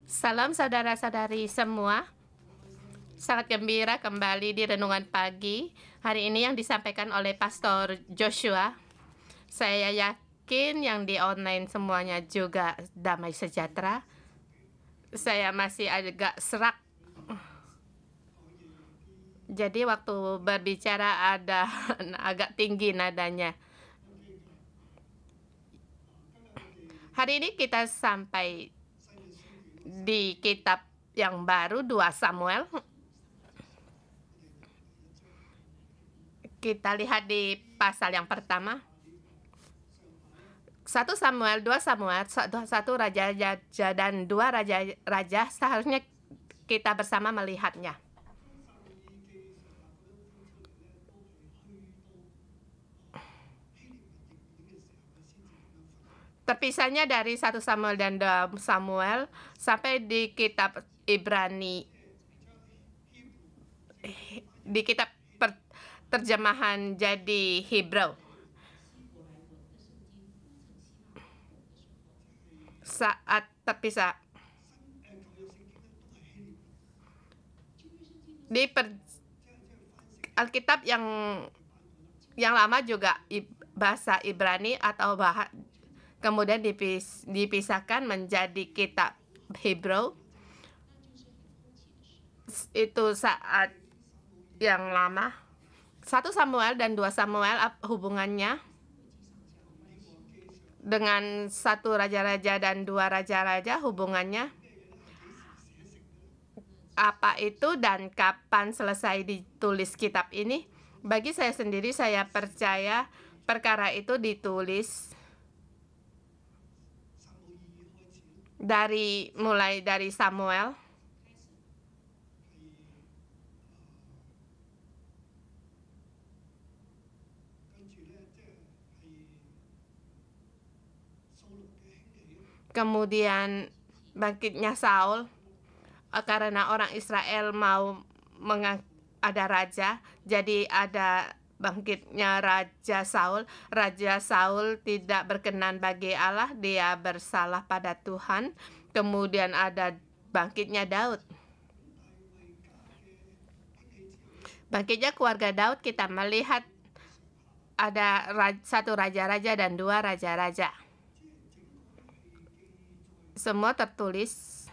Salam saudara-saudari semua. Sangat gembira kembali di renungan pagi hari ini yang disampaikan oleh Pastor Joshua. Saya yakin yang di online semuanya juga damai sejahtera. Saya masih agak serak. Jadi waktu berbicara ada agak tinggi nadanya. Hari ini kita sampai di kitab yang baru 2 Samuel. Kita lihat di pasal yang pertama. 1 Samuel, 2 Samuel, 1 Raja dan 2 Raja seharusnya kita bersama melihatnya. Terpisahnya dari 1 Samuel dan 2 Samuel sampai di kitab Ibrani, di kitab terjemahan jadi Hebrew. Saat terpisah di Alkitab yang lama juga bahasa Ibrani atau kemudian dipisahkan menjadi kitab Hebrew. Itu saat yang lama. 1 Samuel dan 2 Samuel hubungannya dengan 1 Raja-Raja dan 2 Raja-Raja, hubungannya apa itu dan kapan selesai ditulis kitab ini. Bagi saya sendiri, saya percaya perkara itu ditulis mulai dari Samuel. Kemudian bangkitnya Saul karena orang Israel mau ada raja, jadi ada bangkitnya Raja Saul. Raja Saul tidak berkenan bagi Allah, dia bersalah pada Tuhan. Kemudian ada bangkitnya Daud. Bangkitnya keluarga Daud, kita melihat ada 1 raja-raja dan 2 raja-raja. Semua tertulis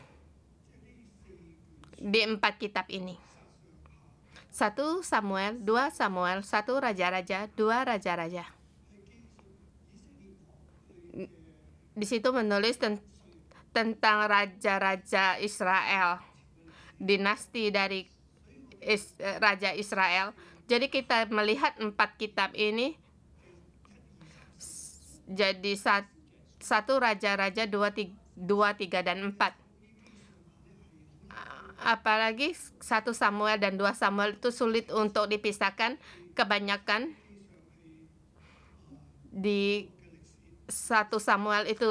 di 4 kitab ini. 1 Samuel, 2 Samuel, 1 Raja-Raja, 2 Raja-Raja. Di situ menulis tentang raja-raja Israel, dinasti dari Raja Israel. Jadi kita melihat 4 kitab ini jadi 1 Raja-Raja, 2, 3, dan 4. Apalagi 1 Samuel dan 2 Samuel itu sulit untuk dipisahkan. Kebanyakan di 1 Samuel itu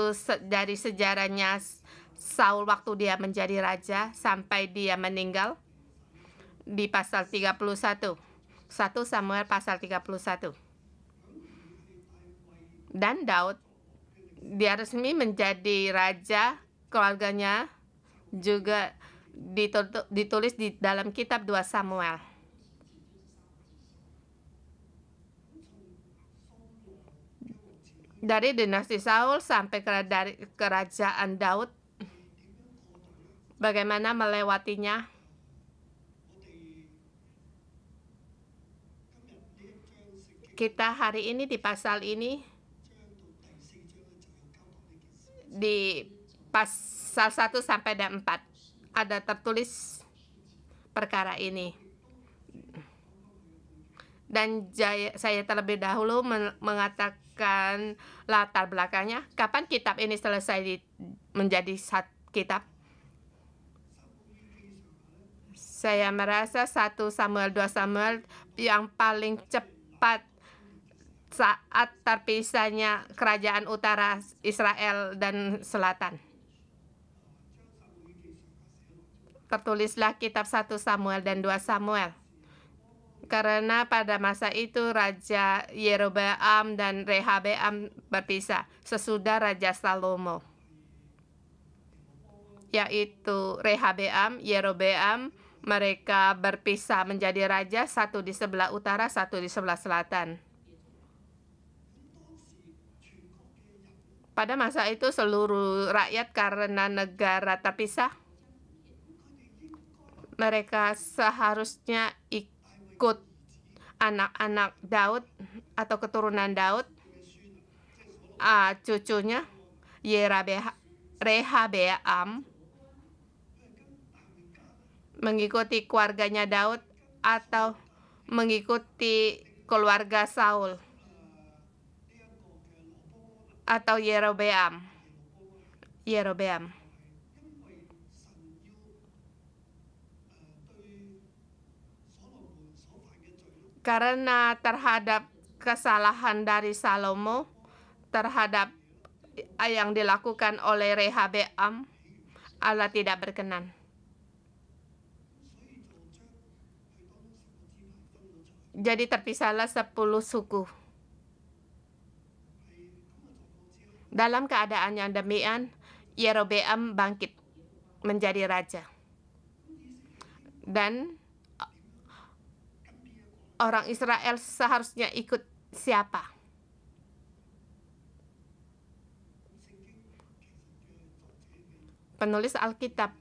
dari sejarahnya Saul waktu dia menjadi raja sampai dia meninggal di pasal 31. 1 Samuel pasal 31. Dan Daud, dia resmi menjadi raja, keluarganya juga ditulis di dalam kitab 2 Samuel. Dari dinasti Saul sampai dari kerajaan Daud, bagaimana melewatinya. Kita hari ini di pasal ini, di pasal 1 sampai 4 ada tertulis perkara ini. Dan saya terlebih dahulu mengatakan latar belakangnya. Kapan kitab ini selesai menjadi kitab? Saya merasa 1 Samuel, 2 Samuel yang paling cepat saat terpisahnya kerajaan utara Israel dan selatan. Tertulislah kitab 1 Samuel dan 2 Samuel. Karena pada masa itu Raja Yerobeam dan Rehabeam berpisah sesudah Raja Salomo. yaitu Rehabeam, Yerobeam. Mereka berpisah menjadi raja, satu di sebelah utara, satu di sebelah selatan. Pada masa itu seluruh rakyat karena negara terpisah, mereka seharusnya ikut anak-anak Daud atau keturunan Daud, cucunya Rehabeam mengikuti keluarganya Daud atau mengikuti keluarga Saul atau Yerobeam. Karena terhadap kesalahan dari Salomo terhadap yang dilakukan oleh Rehabeam, Allah tidak berkenan. Jadi terpisahlah 10 suku. Dalam keadaan yang demikian, Yerobeam bangkit menjadi raja. Dan orang Israel seharusnya ikut siapa? Penulis Alkitab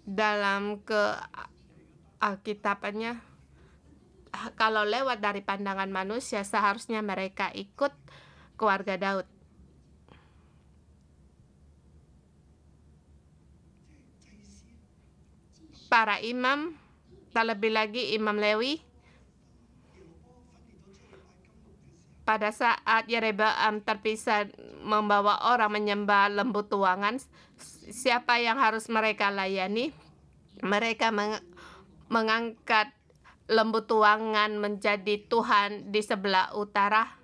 dalam Alkitabannya, kalau lewat dari pandangan manusia, seharusnya mereka ikut keluarga Daud. Para imam, terlebih lagi Imam Lewi, pada saat Yerobeam terpisah membawa orang menyembah lembu tuangan, siapa yang harus mereka layani? Mereka mengangkat lembu tuangan menjadi Tuhan di sebelah utara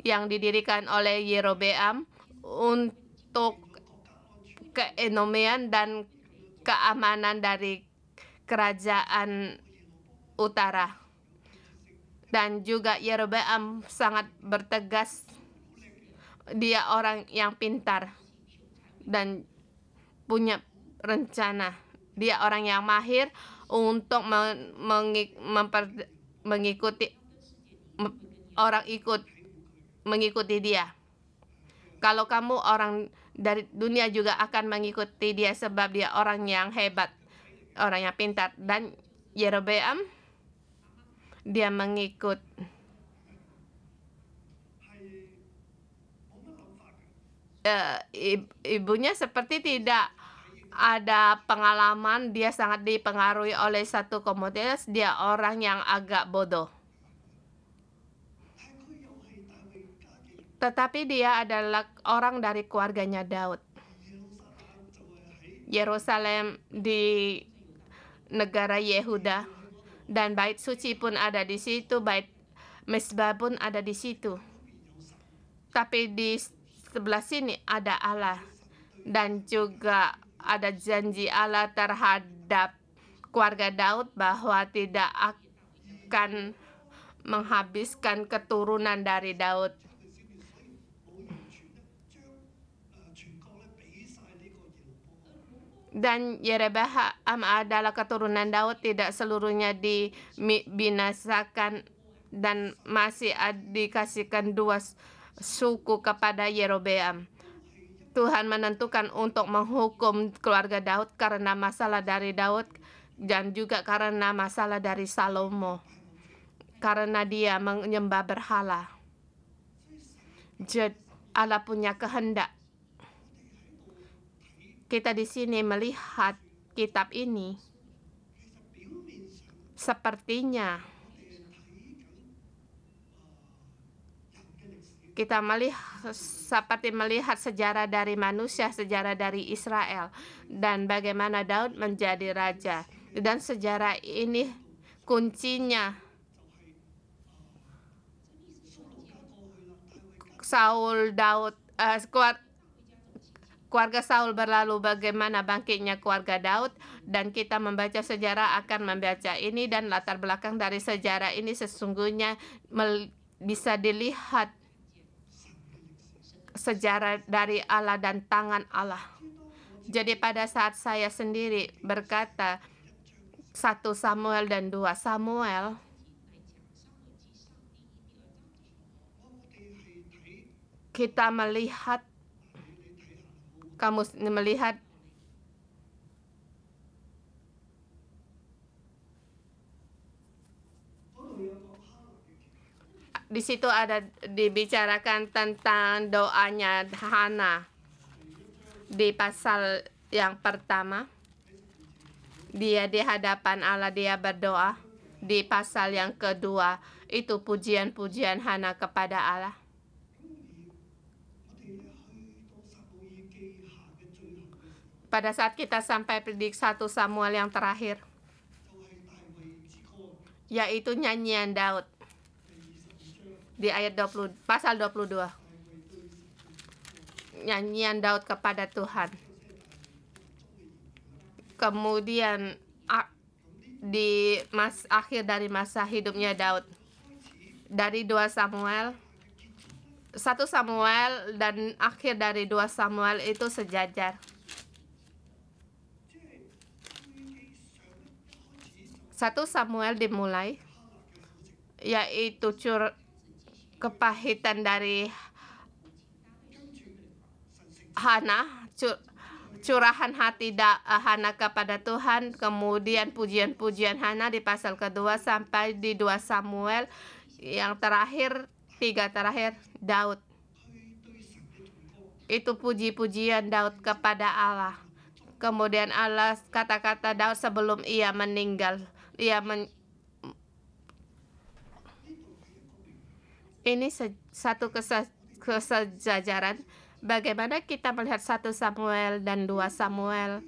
yang didirikan oleh Yerobeam untuk keekonomian dan keamanan dari kerajaan utara. Dan juga Yerobeam sangat bertegas, dia orang yang pintar dan punya rencana. Dia orang yang mahir untuk mengikuti orang mengikuti dia. Kalau kamu orang dari dunia juga akan mengikuti dia sebab dia orang yang hebat, orang yang pintar. Dan Yerobeam, dia mengikut ibunya seperti tidak ada pengalaman. Dia sangat dipengaruhi oleh satu komunitas. Dia orang yang agak bodoh. Tetapi dia adalah orang dari keluarganya Daud. Yerusalem di negara Yehuda, dan bait suci pun ada di situ, bait Mesbah pun ada di situ. Tapi di sebelah sini ada Allah, dan juga ada janji Allah terhadap keluarga Daud bahwa tidak akan menghabiskan keturunan dari Daud. Dan Yerobeam adalah keturunan Daud, tidak seluruhnya dibinasakan, dan masih dikasihkan 2 suku kepada Yerobeam. Tuhan menentukan untuk menghukum keluarga Daud karena masalah dari Daud dan juga karena masalah dari Salomo, karena dia menyembah berhala. Jadi Allah punya kehendak. Kita di sini melihat kitab ini, sepertinya kita seperti melihat sejarah dari manusia, sejarah dari Israel, dan bagaimana Daud menjadi raja. Dan sejarah ini kuncinya keluarga Saul berlalu, bagaimana bangkitnya keluarga Daud, dan kita membaca sejarah akan membaca ini, dan latar belakang dari sejarah ini sesungguhnya bisa dilihat sejarah dari Allah dan tangan Allah. Jadi pada saat saya sendiri berkata 1 Samuel dan 2 Samuel, kita melihat, kamu melihat di situ ada dibicarakan tentang doanya Hana di pasal yang pertama. Dia di hadapan Allah, dia berdoa. Di pasal yang kedua, itu pujian-pujian Hana kepada Allah. Pada saat kita sampai di 1 Samuel yang terakhir, yaitu nyanyian Daud di ayat 20, pasal 22. Nyanyian Daud kepada Tuhan. Kemudian di akhir dari masa hidupnya Daud, dari 2 Samuel, 1 Samuel dan akhir dari 2 Samuel itu sejajar. 1 Samuel dimulai, yaitu kepahitan dari Hana, curahan hati Hana kepada Tuhan, kemudian pujian-pujian Hana di pasal kedua sampai di 2 Samuel yang terakhir, 3 terakhir, Daud. Itu puji-pujian Daud kepada Allah. Kemudian Allah, kata-kata Daud sebelum ia meninggal, ini satu kesejajaran. Bagaimana kita melihat 1 Samuel dan 2 Samuel,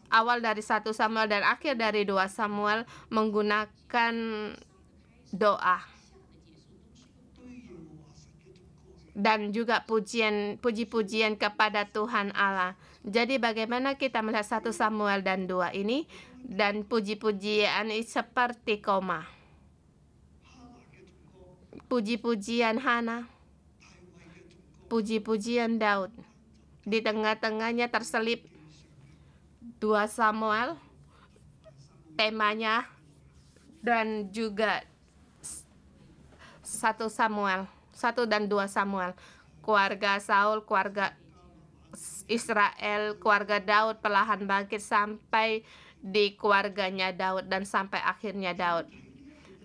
awal dari 1 Samuel dan akhir dari 2 Samuel menggunakan doa dan juga puji-pujian kepada Tuhan Allah. Jadi bagaimana kita melihat 1 Samuel dan 2 ini, dan puji-pujian ini seperti koma. Puji-pujian Hana, puji-pujian Daud. Di tengah-tengahnya terselip 2 Samuel, temanya, dan juga 1 Samuel, 1 dan 2 Samuel. Keluarga Saul, keluarga Israel, keluarga Daud perlahan bangkit sampai di keluarganya Daud dan sampai akhirnya Daud.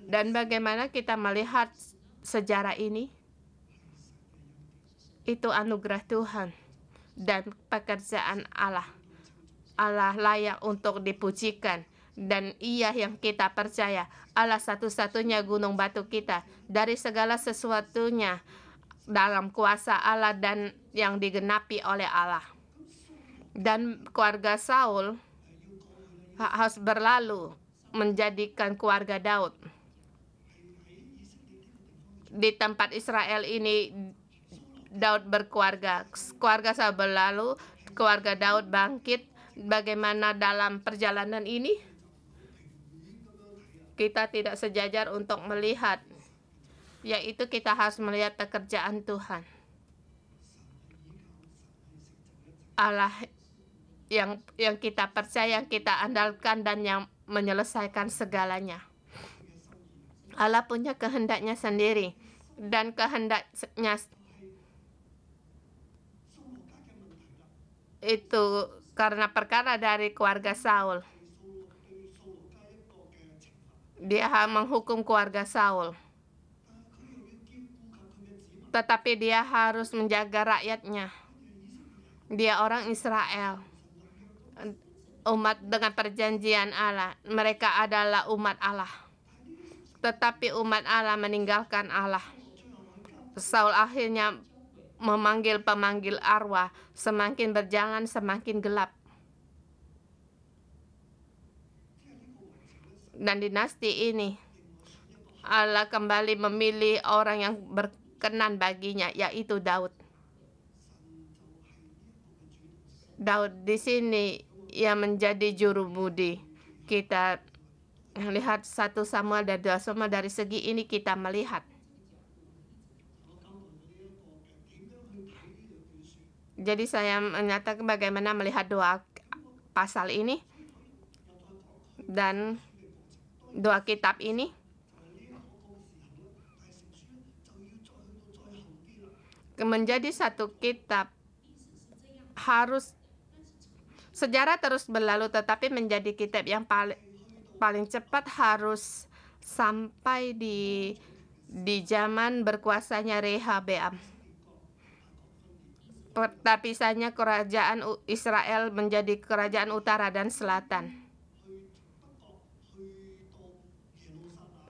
Dan bagaimana kita melihat sejarah ini? Itu anugerah Tuhan dan pekerjaan Allah. Allah layak untuk dipujikan, dan Ia yang kita percaya. Allah satu-satunya gunung batu kita. Dari segala sesuatunya dalam kuasa Allah dan yang digenapi oleh Allah. Dan keluarga Saul harus berlalu menjadikan keluarga Daud. Di tempat Israel ini Daud berkeluarga. Keluarga Saul berlalu, keluarga Daud bangkit. Bagaimana dalam perjalanan ini? Kita tidak sejajar untuk melihat, yaitu kita harus melihat pekerjaan Tuhan. Allah yang kita percaya, yang kita andalkan, dan yang menyelesaikan segalanya. Allah punya kehendaknya sendiri, dan kehendaknya itu karena perkara dari keluarga Saul. Dia menghukum keluarga Saul, tetapi dia harus menjaga rakyatnya. Dia orang Israel, umat dengan perjanjian Allah. Mereka adalah umat Allah, tetapi umat Allah meninggalkan Allah. Saul akhirnya memanggil pemanggil arwah. Semakin berjalan semakin gelap. Dan dinasti ini Allah kembali memilih orang yang berkenan baginya, yaitu Daud. Daud di sini yang menjadi jurumudi. Kita lihat 1 Samuel dan 2 Samuel, dari segi ini kita melihat Jadi saya menyatakan bagaimana melihat dua pasal ini dan dua kitab ini. Menjadi satu kitab harus sejarah terus berlalu, tetapi menjadi kitab yang paling cepat harus sampai di zaman berkuasanya Rehabeam. Pertapisannya kerajaan Israel menjadi kerajaan utara dan selatan.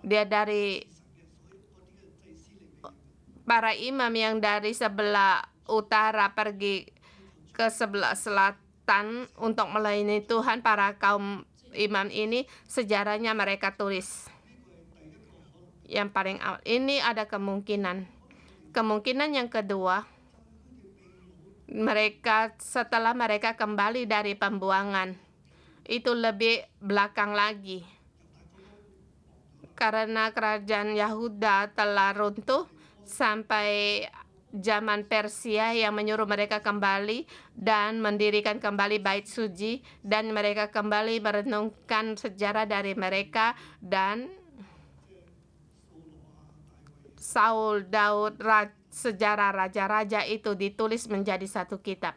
Dia dari para imam yang dari sebelah utara pergi ke sebelah selatan untuk melayani Tuhan. Para kaum imam ini sejarahnya mereka tulis. Yang paling awal ini ada kemungkinan yang kedua, setelah mereka kembali dari pembuangan, itu lebih belakang lagi karena kerajaan Yahuda telah runtuh sampai zaman Persia yang menyuruh mereka kembali dan mendirikan kembali bait suci, dan mereka kembali merenungkan sejarah dari mereka, dan Saul, Daud, sejarah raja-raja itu ditulis menjadi satu kitab.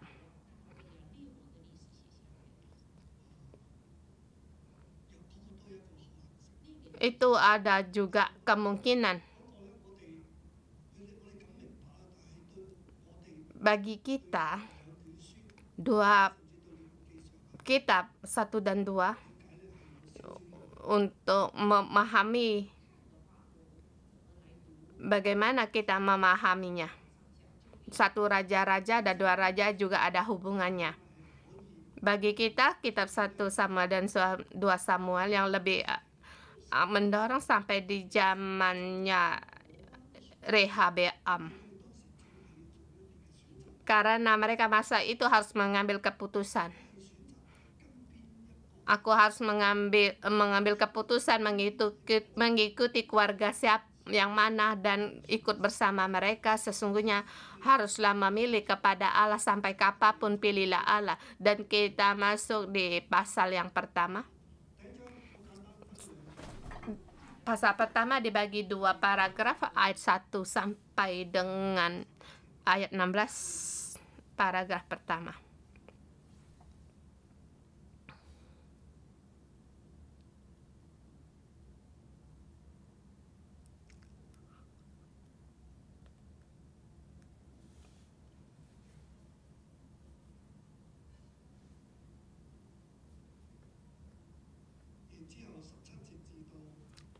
Itu ada juga kemungkinan bagi kita dua kitab 1 dan 2 untuk memahami bagaimana kita memahaminya. Satu raja-raja dan dua raja juga ada hubungannya. Bagi kita kitab 1 Samuel dan 2 Samuel yang lebih mendorong sampai di zamannya Rehabeam. Karena mereka masa itu harus mengambil keputusan. Aku harus mengambil keputusan mengikuti keluarga siapa yang mana dan ikut bersama mereka. Sesungguhnya haruslah memilih kepada Allah sampai kapanpun, pilihlah Allah. Dan kita masuk di pasal yang pertama. Pasal pertama dibagi 2 paragraf, ayat 1 sampai dengan ayat 16, paragraf pertama.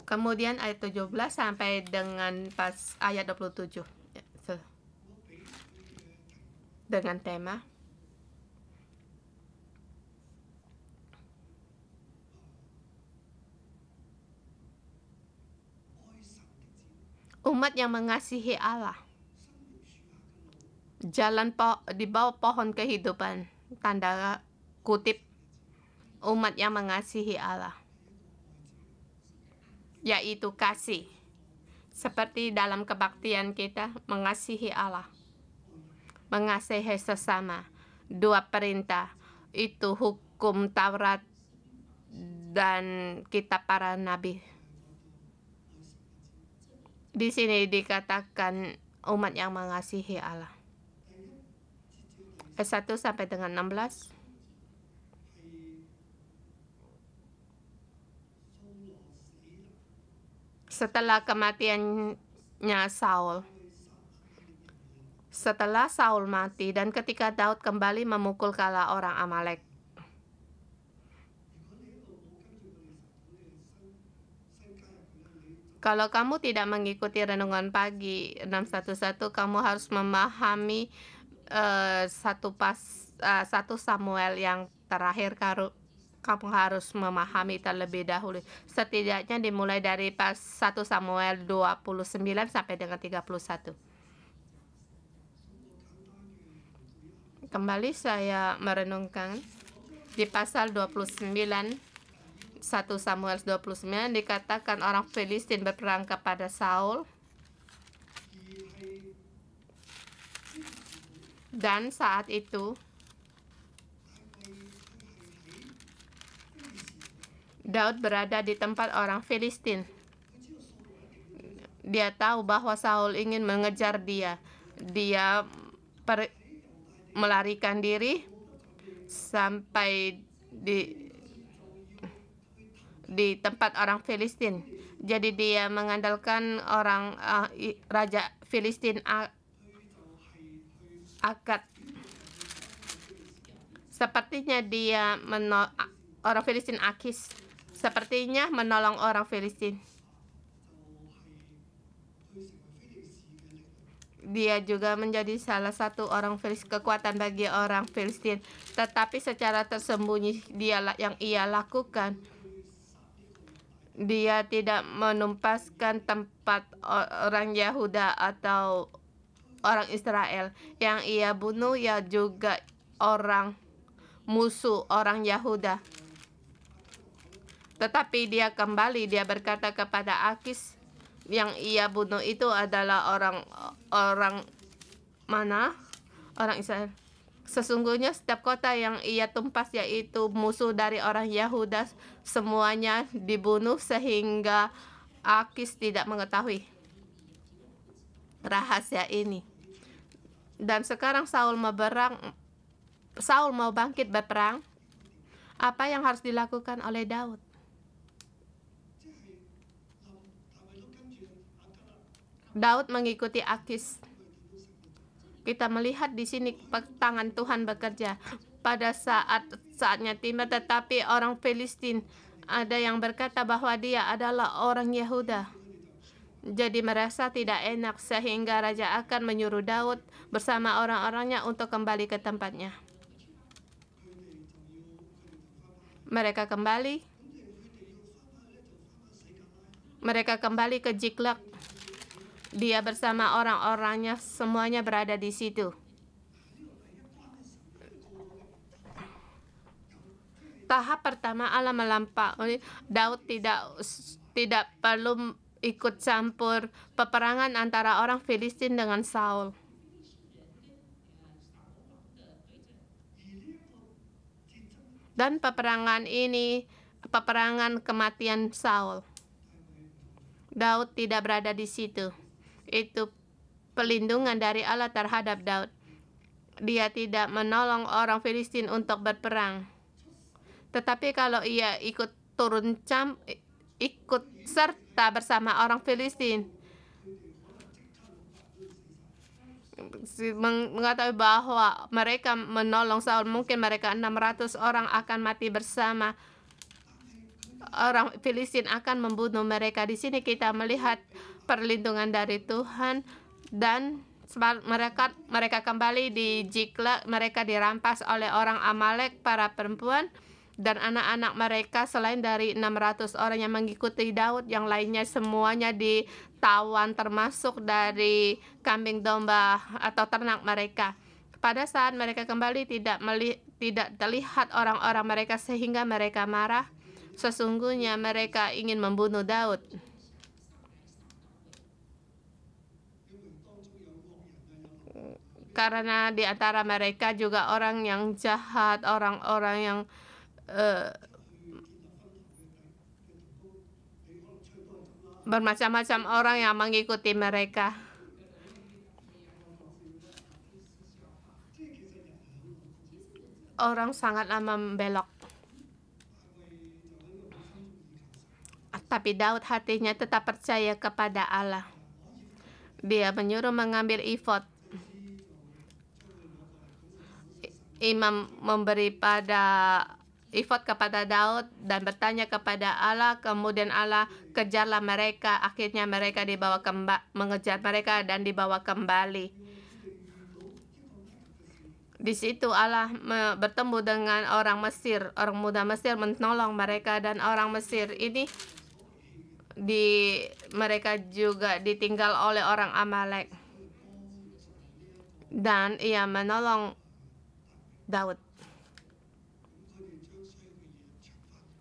Kemudian ayat 17 sampai dengan ayat 27 dengan tema umat yang mengasihi Allah. Jalan di bawah pohon kehidupan, tanda kutip, umat yang mengasihi Allah, yaitu kasih. Seperti dalam kebaktian kita mengasihi Allah, mengasihi sesama. 2 perintah itu hukum Taurat dan kitab para nabi. Di sini dikatakan umat yang mengasihi Allah. Ayat 1 sampai dengan 16. Setelah kematiannya Saul, setelah Saul mati dan ketika Daud kembali memukul kala orang Amalek. Kalau kamu tidak mengikuti renungan pagi 611, kamu harus memahami 1 Samuel yang terakhir. Kamu harus memahami terlebih dahulu. Setidaknya dimulai dari 1 Samuel 29 sampai dengan 31. Kembali saya merenungkan di pasal 29, 1 Samuel 29 dikatakan orang Filistin berperang kepada Saul. Dan saat itu Daud berada di tempat orang Filistin. Dia tahu bahwa Saul ingin mengejar dia. Dia melarikan diri sampai di tempat orang Filistin. Jadi dia mengandalkan orang Raja Filistin Akad. Sepertinya dia orang Filistin Akis. Sepertinya menolong orang Filistin. Dia juga menjadi salah satu orang kekuatan bagi orang Filistin. Tetapi secara tersembunyi yang ia lakukan. Dia tidak menumpaskan tempat orang Yahuda atau orang Israel. Yang ia bunuh ya juga orang musuh orang Yahuda. Tetapi dia kembali, dia berkata kepada Akis, yang ia bunuh itu adalah orang mana? Orang Israel. Sesungguhnya setiap kota yang ia tumpas, yaitu musuh dari orang Yahuda, semuanya dibunuh sehingga Akis tidak mengetahui rahasia ini. Dan sekarang Saul mau bangkit berperang. Apa yang harus dilakukan oleh Daud? Daud mengikuti Akis. Kita melihat di sini tangan Tuhan bekerja pada saatnya tiba, tetapi orang Filistin ada yang berkata bahwa dia adalah orang Yahuda. Jadi merasa tidak enak sehingga raja akan menyuruh Daud bersama orang-orangnya untuk kembali ke tempatnya. Mereka kembali ke Ziklag. Dia bersama orang-orangnya, semuanya berada di situ. Tahap pertama Allah melampaui. Daud tidak perlu ikut campur peperangan antara orang Filistin dengan Saul. Dan peperangan ini peperangan kematian Saul. Daud tidak berada di situ. Itu pelindungan dari Allah terhadap Daud. Dia tidak menolong orang Filistin untuk berperang. Tetapi kalau ia ikut serta bersama orang Filistin, mengetahui bahwa mereka menolong Saul, mungkin mereka 600 orang akan mati bersama. Orang Filistin akan membunuh mereka. Di sini kita melihat perlindungan dari Tuhan, dan mereka kembali di Ziklag. Mereka dirampas oleh orang Amalek, para perempuan dan anak-anak mereka. Selain dari 600 orang yang mengikuti Daud, yang lainnya semuanya ditawan, termasuk dari kambing domba atau ternak mereka. Pada saat mereka kembali tidak terlihat orang-orang mereka sehingga mereka marah. Sesungguhnya mereka ingin membunuh Daud. Karena di antara mereka juga orang yang jahat, orang-orang yang bermacam-macam orang yang mengikuti mereka. Orang sangatlah membelok. Tapi Daud hatinya tetap percaya kepada Allah. Dia menyuruh mengambil efod. Imam memberi efod kepada Daud dan bertanya kepada Allah. Kemudian Allah kejarlah mereka. Akhirnya mereka mengejar mereka dan dibawa kembali. Di situ Allah bertemu dengan orang Mesir. Orang muda Mesir menolong mereka, dan orang Mesir ini mereka juga ditinggal oleh orang Amalek. Dan ia menolong Daud.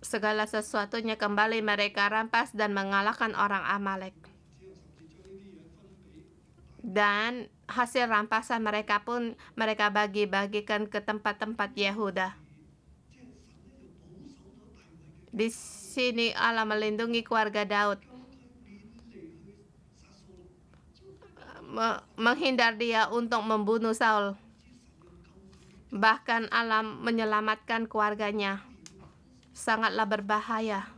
Segala sesuatunya kembali mereka rampas dan mengalahkan orang Amalek. Dan hasil rampasan mereka pun mereka bagi-bagikan ke tempat-tempat Yehuda. Di sini Allah melindungi keluarga Daud, menghindar dia untuk membunuh Saul. Bahkan Allah menyelamatkan keluarganya. Sangatlah berbahaya.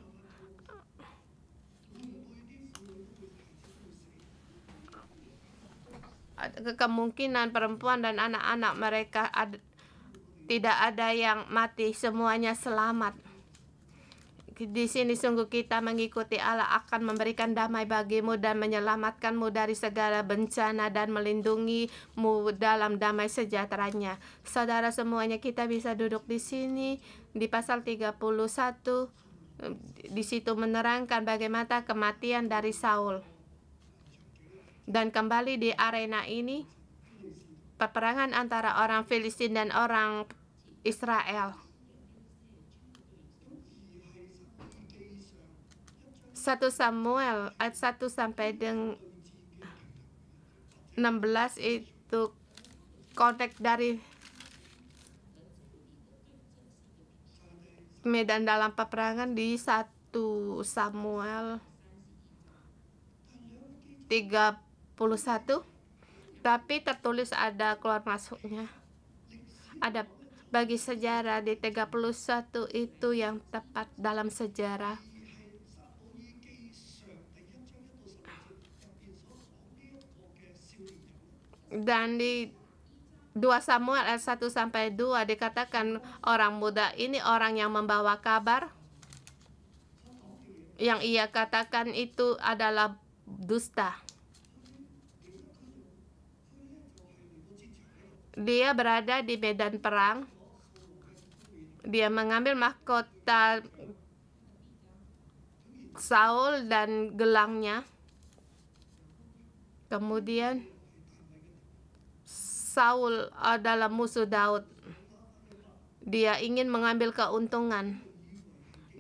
Kemungkinan perempuan dan anak-anak mereka tidak ada yang mati, semuanya selamat. Di sini sungguh kita mengikuti Allah akan memberikan damai bagimu dan menyelamatkanmu dari segala bencana dan melindungimu dalam damai sejahteranya. Saudara semuanya, kita bisa duduk di sini di pasal 31. Di situ menerangkan bagaimana kematian dari Saul. Dan kembali di arena ini, peperangan antara orang Filistin dan orang Israel. 1 Samuel ayat 1 sampai dengan 16 itu konteks dari medan dalam peperangan di 1 Samuel 31, tapi tertulis ada keluar masuknya. Ada bagi sejarah di 31 itu yang tepat dalam sejarah. Dan di 2 Samuel ayat 1 sampai 2 dikatakan orang muda ini orang yang membawa kabar. Yang ia katakan itu adalah dusta. Dia berada di medan perang. Dia mengambil mahkota Saul dan gelangnya. Kemudian Saul adalah musuh Daud. Dia ingin mengambil keuntungan.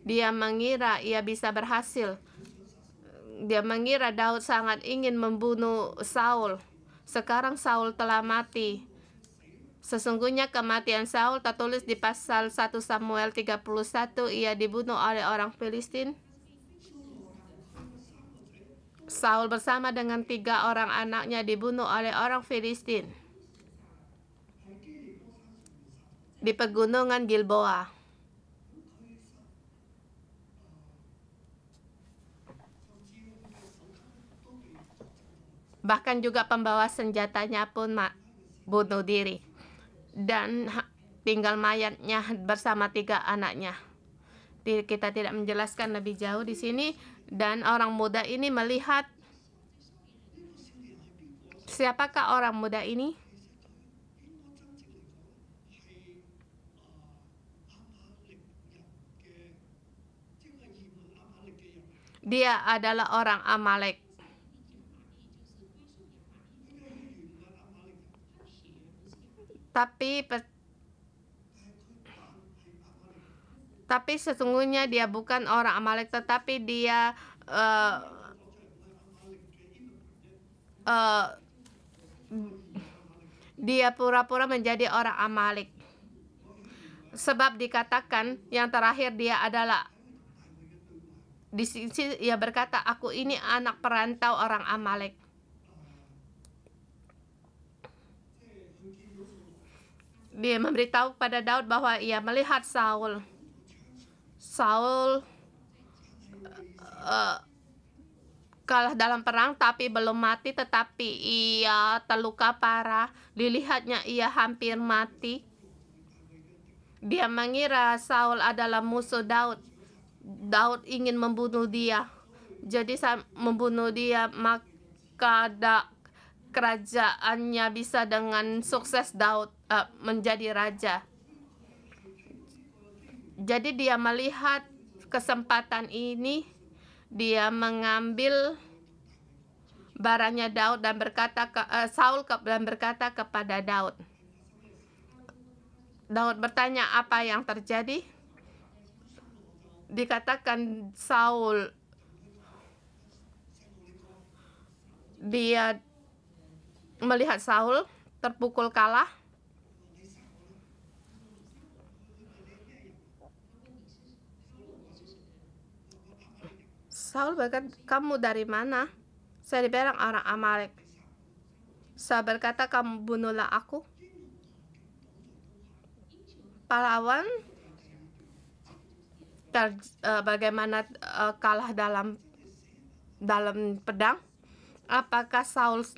Dia mengira ia bisa berhasil. Dia mengira Daud sangat ingin membunuh Saul. Sekarang Saul telah mati. Sesungguhnya kematian Saul tertulis di pasal 1 Samuel 31. Ia dibunuh oleh orang Filistin. Saul bersama dengan 3 orang anaknya dibunuh oleh orang Filistin di pegunungan Gilboa. Bahkan juga pembawa senjatanya pun bunuh diri. Dan tinggal mayatnya bersama 3 anaknya. Kita tidak menjelaskan lebih jauh di sini. Dan orang muda ini melihat, siapakah orang muda ini? Dia adalah orang Amalek. Tapi sesungguhnya dia bukan orang Amalek, tetapi dia dia pura-pura menjadi orang Amalek. Sebab dikatakan yang terakhir dia adalah, di sini ia berkata, aku ini anak perantau orang Amalek. Dia memberitahu kepada Daud bahwa ia melihat Saul kalah dalam perang tapi belum mati, tetapi ia terluka parah. Dilihatnya ia hampir mati. Dia mengira Saul adalah musuh Daud. Daud ingin membunuh dia. Jadi membunuh dia, maka kerajaannya bisa dengan sukses Daud menjadi raja. Jadi dia melihat kesempatan ini, dia mengambil barangnya Daud dan Saul berkata kepada Daud. Daud bertanya apa yang terjadi. Dikatakan Saul dia melihat Saul terpukul kalah, Saul berkata, "Kamu dari mana?" Saya dibilang orang Amalek. Saul berkata, "Kamu bunuhlah aku." Pahlawan bagaimana kalah dalam pedang? Apakah Saul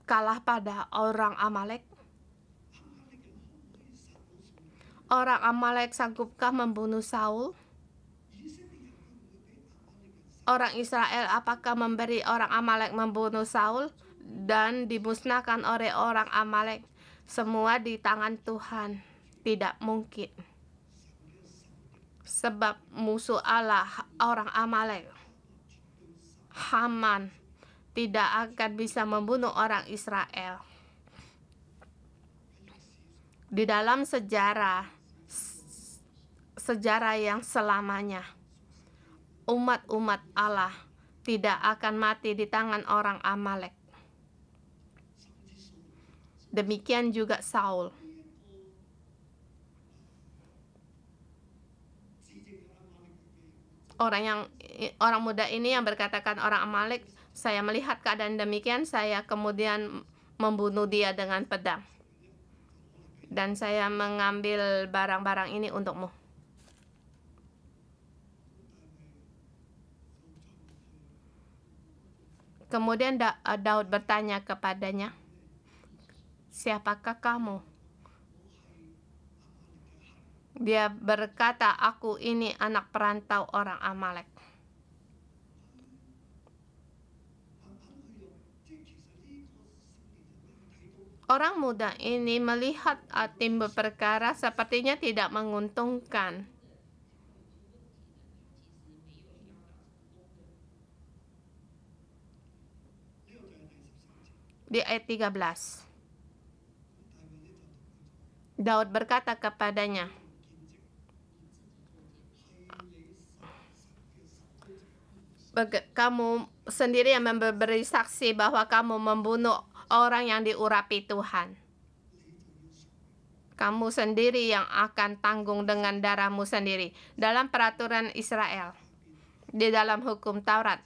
kalah pada orang Amalek? Orang Amalek sanggupkah membunuh Saul? Orang Israel apakah memberi orang Amalek membunuh Saul dan dimusnahkan oleh orang Amalek? Semua di tangan Tuhan. Tidak mungkin. Sebab musuh Allah orang Amalek, Haman, tidak akan bisa membunuh orang Israel. Di dalam sejarah yang selamanya, umat-umat Allah tidak akan mati di tangan orang Amalek. Demikian juga Saul. Orang muda ini yang berkatakan orang Amalek, saya melihat keadaan demikian, saya kemudian membunuh dia dengan pedang. Dan saya mengambil barang-barang ini untukmu. Kemudian Daud bertanya kepadanya, "Siapakah kamu?" Dia berkata, "Aku ini anak perantau orang Amalek." Orang muda ini melihat timbul perkara sepertinya tidak menguntungkan. Di ayat 13, Daud berkata kepadanya, "Kamu sendiri yang memberi saksi bahwa kamu membunuh orang yang diurapi Tuhan. Kamu sendiri yang akan tanggung dengan darahmu sendiri." Dalam peraturan Israel, di dalam hukum Taurat,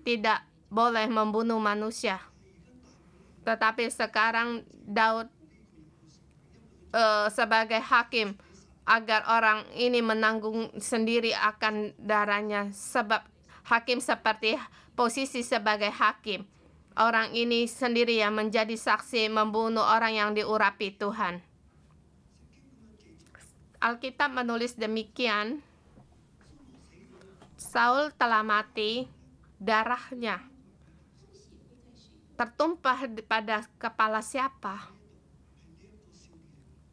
tidak boleh membunuh manusia. Tetapi sekarang Daud sebagai hakim, agar orang ini menanggung sendiri akan darahnya, sebab hakim seperti posisi sebagai hakim. Orang ini sendiri yang menjadi saksi membunuh orang yang diurapi Tuhan. Alkitab menulis demikian, Saul telah mati, darahnya tertumpah pada kepala siapa?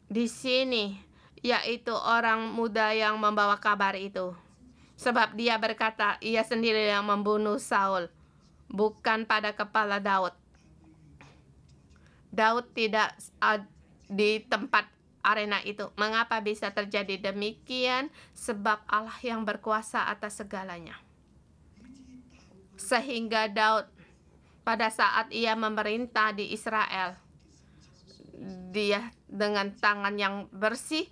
Di sini, yaitu orang muda yang membawa kabar itu. Sebab dia berkata, ia sendiri yang membunuh Saul, bukan pada kepala Daud. Daud tidak di tempat arena itu. Mengapa bisa terjadi demikian? Sebab Allah yang berkuasa atas segalanya. Sehingga Daud pada saat ia memerintah di Israel, dia dengan tangan yang bersih,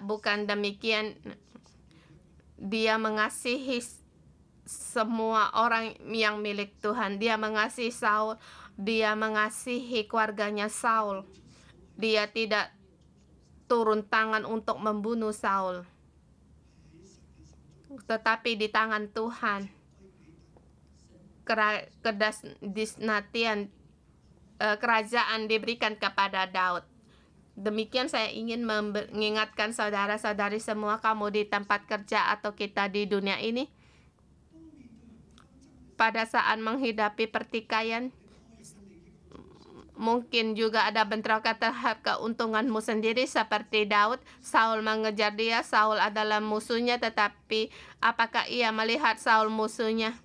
bukan demikian. Dia mengasihi semua orang yang milik Tuhan. Dia mengasihi Saul, dia mengasihi keluarganya Saul. Dia tidak turun tangan untuk membunuh Saul. Tetapi di tangan Tuhan, kerajaan diberikan kepada Daud. Demikian saya ingin mengingatkan saudara-saudari semua, kamu di tempat kerja atau kita di dunia ini, pada saat menghadapi pertikaian, mungkin juga ada bentrokan terhadap keuntunganmu sendiri seperti Daud. Saul mengejar dia, Saul adalah musuhnya, tetapi apakah ia melihat Saul musuhnya?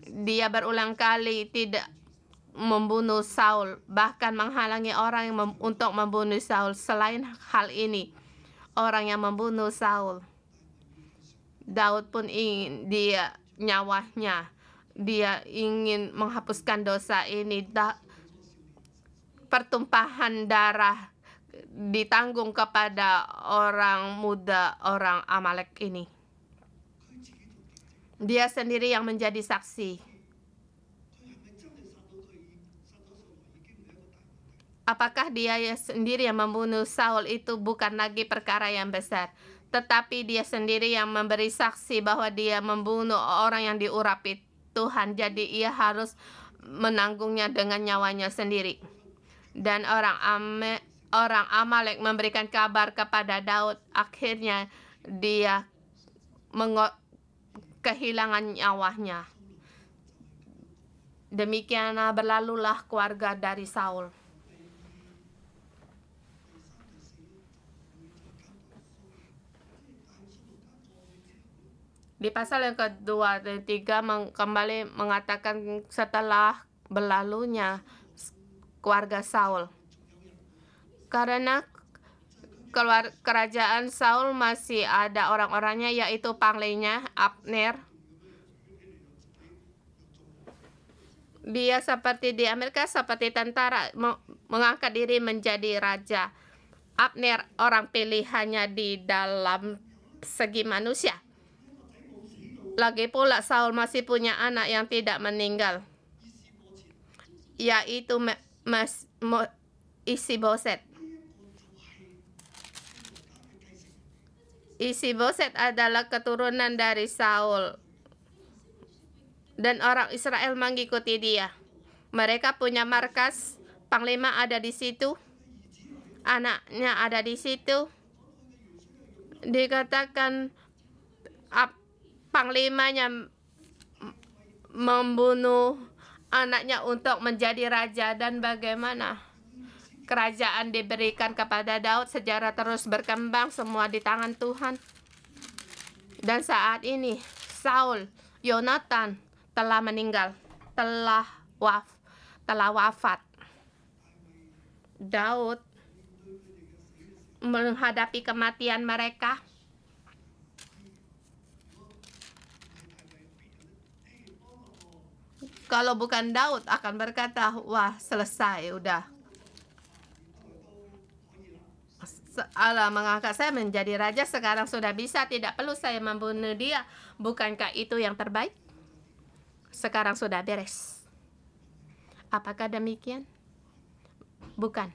Dia berulang kali tidak membunuh Saul, bahkan menghalangi orang yang untuk membunuh Saul. Selain hal ini, orang yang membunuh Saul, Daud pun ingin dia nyawanya. Dia ingin menghapuskan dosa ini. Pertumpahan darah ditanggung kepada orang muda, orang Amalek ini. Dia sendiri yang menjadi saksi. Apakah dia sendiri yang membunuh Saul itu bukan lagi perkara yang besar, tetapi dia sendiri yang memberi saksi bahwa dia membunuh orang yang diurapi Tuhan. Jadi ia harus menanggungnya dengan nyawanya sendiri. Dan orang Amalek memberikan kabar kepada Daud. Akhirnya dia kehilangan nyawanya. Demikianlah berlalulah keluarga dari Saul. Di pasal yang kedua dan ketiga kembali mengatakan setelah berlalunya keluarga Saul. Karena kerajaan Saul masih ada orang-orangnya, yaitu panglimanya Abner. Dia seperti di Amerika, seperti tentara, mengangkat diri menjadi raja. Abner orang pilihannya di dalam segi manusia. Lagi pula Saul masih punya anak yang tidak meninggal, yaitu Isiboset. Isiboset adalah keturunan dari Saul. Dan orang Israel mengikuti dia. Mereka punya markas, panglima ada di situ, anaknya ada di situ. Dikatakan panglimanya membunuh anaknya untuk menjadi raja. Dan bagaimana kerajaan diberikan kepada Daud, sejarah terus berkembang, semua di tangan Tuhan. Dan saat ini Saul, Yonatan telah meninggal, telah wafat. Daud menghadapi kematian mereka. Kalau bukan Daud akan berkata, wah selesai, udah. Allah mengangkat saya menjadi raja, sekarang sudah bisa, tidak perlu saya membunuh dia. Bukankah itu yang terbaik? Sekarang sudah beres. Apakah demikian? Bukan.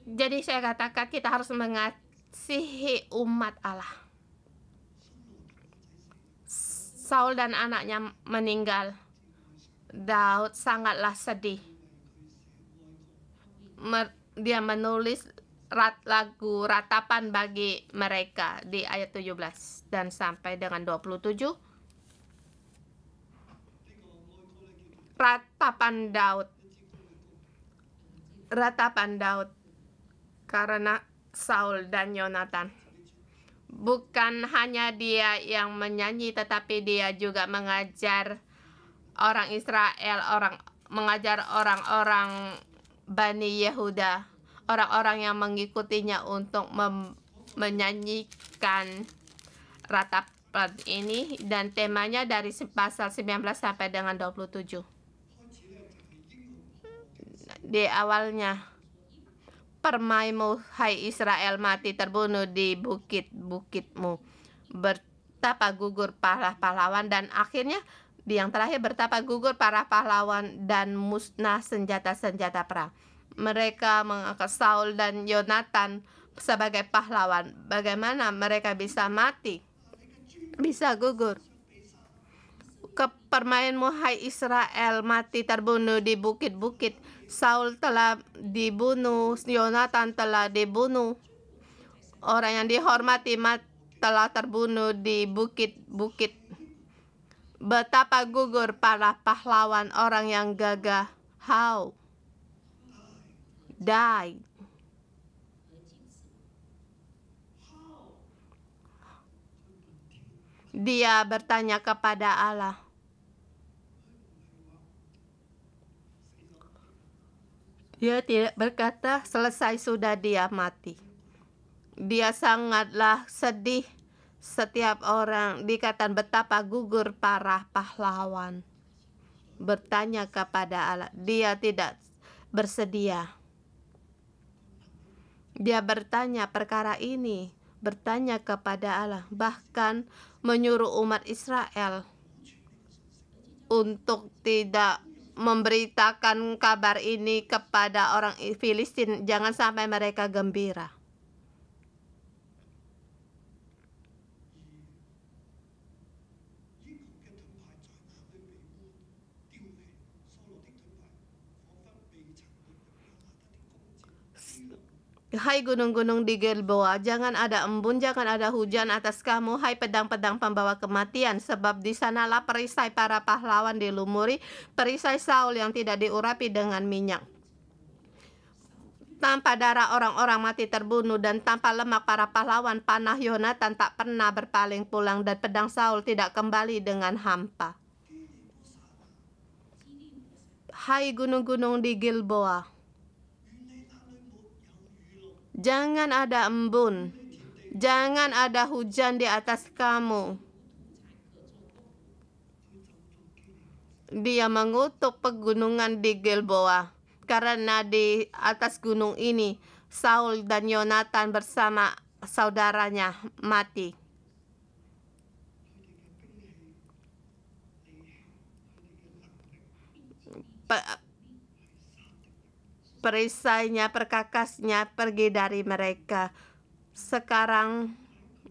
Jadi saya katakan kita harus mengasihi umat Allah. Saul dan anaknya meninggal. Daud sangatlah sedih. Dia menulis lagu ratapan bagi mereka di ayat 17 dan sampai dengan 27. Ratapan Daud karena Saul dan Yonatan. Bukan hanya dia yang menyanyi, tetapi dia juga mengajar orang Israel, mengajar orang-orang Bani Yehuda, orang-orang yang mengikutinya untuk menyanyikan ratapan ini, dan temanya dari pasal 19 sampai dengan 27. Di awalnya, permaimu hai Israel, mati terbunuh di bukit-bukitmu, bertapa gugur para pahlawan. Dan akhirnya di yang terakhir, bertapa gugur para pahlawan dan musnah senjata-senjata perang. Mereka mengangkat Saul dan Yonatan sebagai pahlawan. Bagaimana mereka bisa mati, bisa gugur? Permainmu hai Israel, mati terbunuh di bukit-bukit. Saul telah dibunuh, Yonatan telah dibunuh. Orang yang dihormati telah terbunuh di bukit-bukit. Betapa gugur para pahlawan, orang yang gagah. How? Die. Dia bertanya kepada Allah. Dia tidak berkata selesai sudah dia mati. Dia sangatlah sedih Setiap orang dikatakan betapa gugur para pahlawan bertanya kepada Allah. Dia tidak bersedia. Dia bertanya perkara ini, bertanya kepada Allah, bahkan menyuruh umat Israel untuk tidak memberitakan kabar ini kepada orang Filistin, jangan sampai mereka gembira. Hai gunung-gunung di Gilboa, jangan ada embun, jangan ada hujan atas kamu, hai pedang-pedang pembawa kematian, sebab di sanalah perisai para pahlawan dilumuri, perisai Saul yang tidak diurapi dengan minyak. Tanpa darah orang-orang mati terbunuh, dan tanpa lemak para pahlawan, panah Yonatan tak pernah berpaling pulang, dan pedang Saul tidak kembali dengan hampa. Hai gunung-gunung di Gilboa, jangan ada embun, jangan ada hujan di atas kamu. Dia mengutuk pegunungan di Gilboa, karena di atas gunung ini Saul dan Yonatan bersama saudaranya mati. Perisainya, perkakasnya pergi dari mereka. Sekarang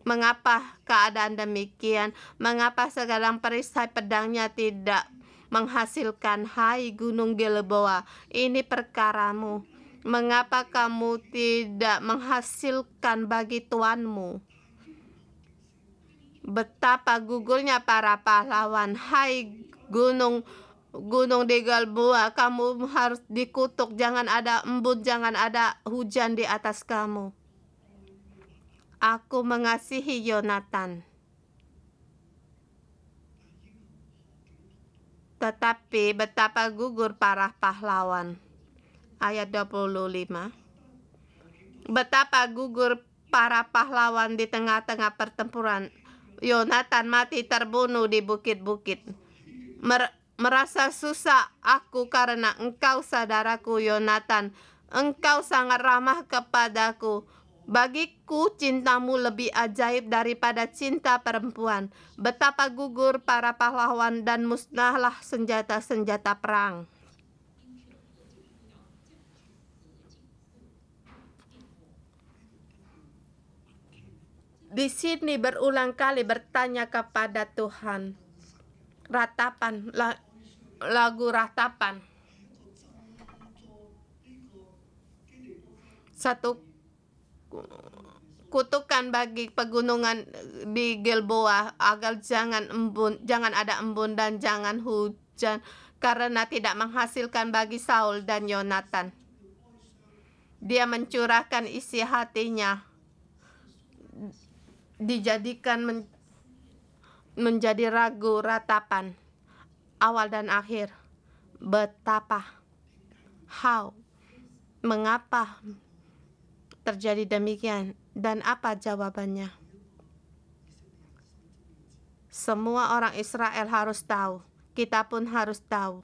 mengapa keadaan demikian? Mengapa sekarang perisai pedangnya tidak menghasilkan? Hai gunung Gilboa, ini perkaramu. Mengapa kamu tidak menghasilkan bagi tuanmu? Betapa gugurnya para pahlawan. Hai gunung di Gilboa, kamu harus dikutuk. Jangan ada embun, jangan ada hujan di atas kamu. Aku mengasihi Yonatan, tetapi betapa gugur para pahlawan. Ayat 25. Betapa gugur para pahlawan di tengah-tengah pertempuran. Yonatan mati terbunuh di bukit-bukit. Merasa susah aku karena engkau saudaraku Yonatan. Engkau sangat ramah kepadaku. Bagiku cintamu lebih ajaib daripada cinta perempuan. Betapa gugur para pahlawan dan musnahlah senjata-senjata perang. Di sini berulang kali bertanya kepada Tuhan. Ratapan, lagu ratapan. Satu kutukan bagi pegunungan di Gilboa agar jangan ada embun dan jangan hujan, karena tidak menghasilkan bagi Saul dan Yonatan. Dia mencurahkan isi hatinya, dijadikan menjadi ragu ratapan awal dan akhir. Betapa, mengapa terjadi demikian, dan apa jawabannya? Semua orang Israel harus tahu, kita pun harus tahu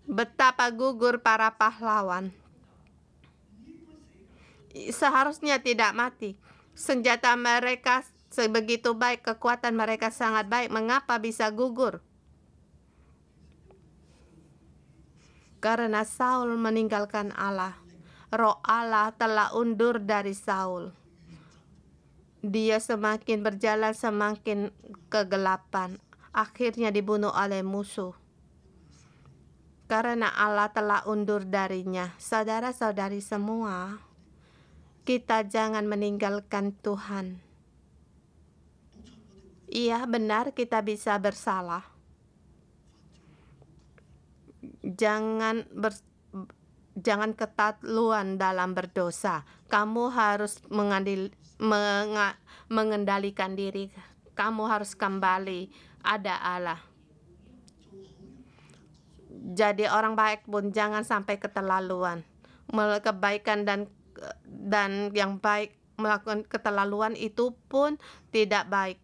betapa gugur para pahlawan. Seharusnya tidak mati. Senjata mereka sebegitu baik, kekuatan mereka sangat baik. Mengapa bisa gugur? Karena Saul meninggalkan Allah. Roh Allah telah undur dari Saul. Dia semakin berjalan semakin kegelapan. Akhirnya dibunuh oleh musuh. Karena Allah telah undur darinya. Saudara-saudari semua, kita jangan meninggalkan Tuhan. Iya, benar kita bisa bersalah. Jangan keterlaluan dalam berdosa. Kamu harus mengendalikan diri. Kamu harus kembali ada Allah. Jadi orang baik pun jangan sampai keterlaluan. Kebaikan dan yang baik melakukan keterlaluan itu pun tidak baik.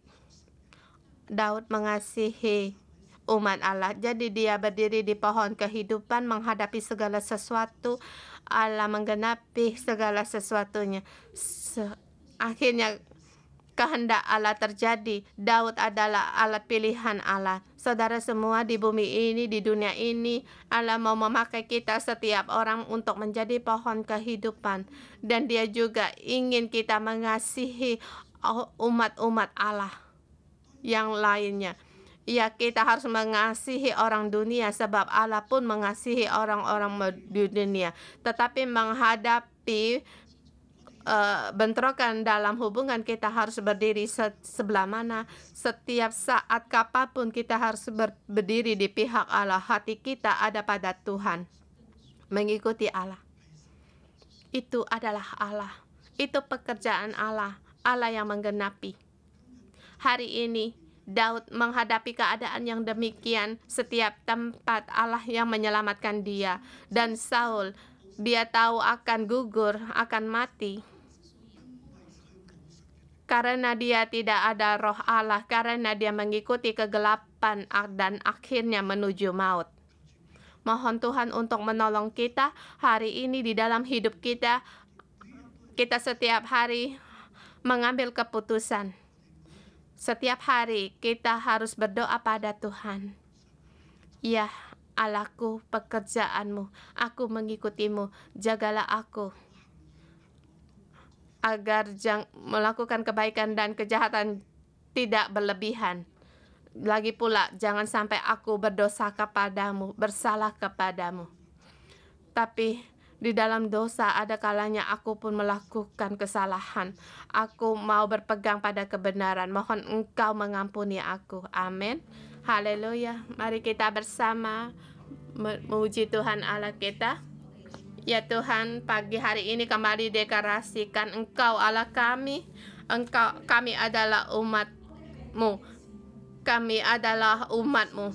Daud mengasihi umat Allah, jadi dia berdiri di pohon kehidupan menghadapi segala sesuatu. Allah menggenapi segala sesuatunya. Akhirnya kehendak Allah terjadi. Daud adalah alat pilihan Allah. Saudara semua, di bumi ini, di dunia ini, Allah mau memakai kita setiap orang untuk menjadi pohon kehidupan. Dan dia juga ingin kita mengasihi umat-umat Allah yang lainnya. Ya, kita harus mengasihi orang dunia sebab Allah pun mengasihi orang-orang di dunia. Tetapi menghadapi bentrokan dalam hubungan, kita harus berdiri sebelah mana. Setiap saat kapanpun kita harus berdiri di pihak Allah. Hati kita ada pada Tuhan, mengikuti Allah. Itu adalah Allah. Itu pekerjaan Allah. Allah yang menggenapi. Hari ini Daud menghadapi keadaan yang demikian. Setiap tempat Allah yang menyelamatkan dia. Dan Saul, dia tahu akan gugur, akan mati. Karena dia tidak ada roh Allah, karena dia mengikuti kegelapan dan akhirnya menuju maut. Mohon Tuhan untuk menolong kita hari ini di dalam hidup kita. Kita setiap hari mengambil keputusan. Setiap hari kita harus berdoa pada Tuhan. Ya Allahku, pekerjaanmu, aku mengikutimu, jagalah aku agar melakukan kebaikan dan kejahatan tidak berlebihan. Lagi pula jangan sampai aku berdosa kepadamu, bersalah kepadamu. Tapi di dalam dosa ada kalanya aku pun melakukan kesalahan. Aku mau berpegang pada kebenaran. Mohon Engkau mengampuni aku. Amin. Haleluya. Mari kita bersama memuji Tuhan Allah kita. Ya Tuhan, pagi hari ini kembali deklarasikan Engkau Allah kami. Kami adalah umat-Mu. Kami adalah umat-Mu.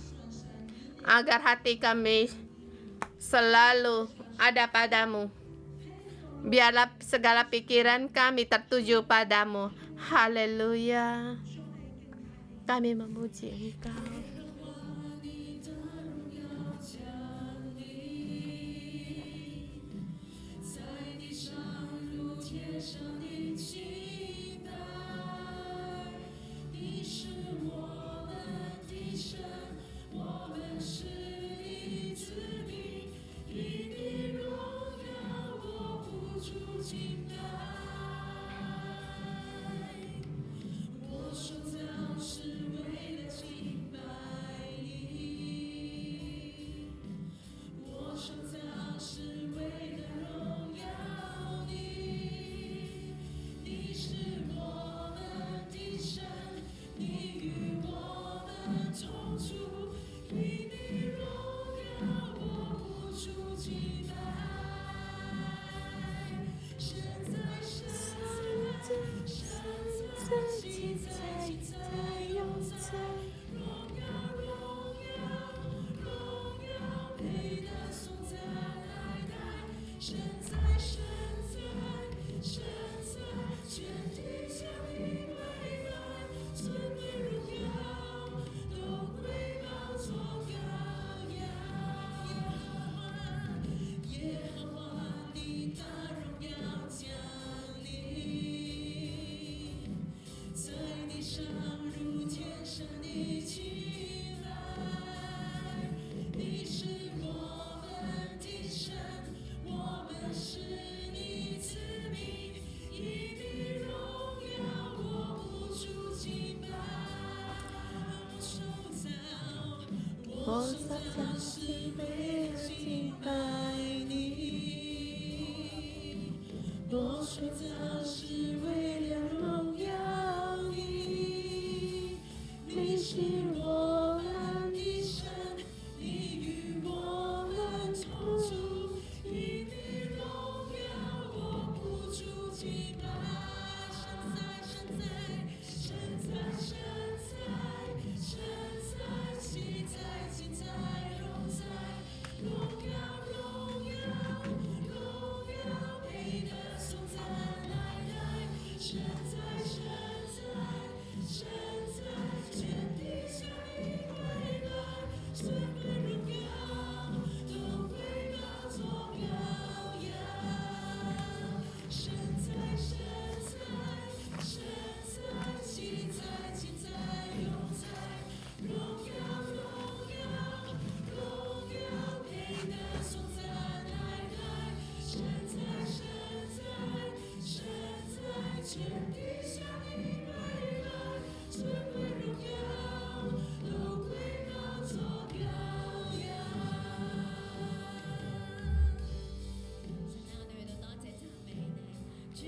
Agar hati kami selalu ada padamu. Biarlah segala pikiran kami tertuju padamu. Haleluya. Kami memuji Engkau.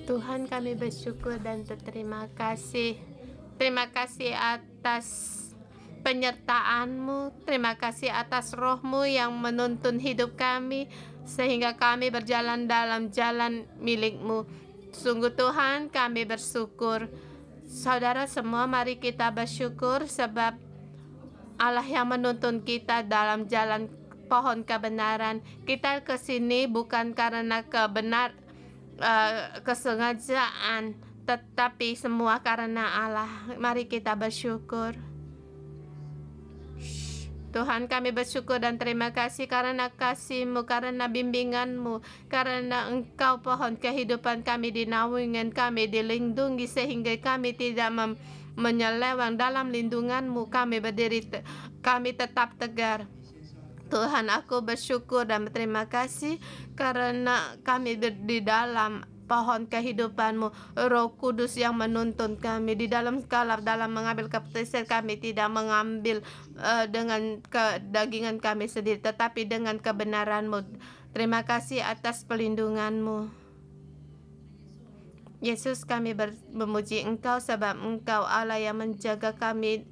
Tuhan, kami bersyukur dan berterima kasih. Terima kasih atas penyertaan-Mu. Terima kasih atas roh-Mu yang menuntun hidup kami, sehingga kami berjalan dalam jalan milik-Mu. Sungguh Tuhan, kami bersyukur. Saudara semua, mari kita bersyukur sebab Allah yang menuntun kita dalam jalan pohon kebenaran. Kita ke sini bukan karena kesengajaan, tetapi semua karena Allah. Mari kita bersyukur. Tuhan, kami bersyukur dan terima kasih karena kasih-Mu, karena bimbingan-Mu, karena Engkau pohon kehidupan kami, di naungan kami dilindungi sehingga kami tidak menyeleweng. Dalam lindungan-Mu kami berdiri, kami tetap tegar. Tuhan, aku bersyukur dan berterima kasih karena kami di dalam pohon kehidupan-Mu, Roh Kudus yang menuntun kami di dalam mengambil keputusan. Kami tidak mengambil dengan kedagingan kami sendiri, tetapi dengan kebenaran-Mu. Terima kasih atas pelindungan-Mu. Yesus, kami memuji Engkau sebab Engkau Allah yang menjaga kami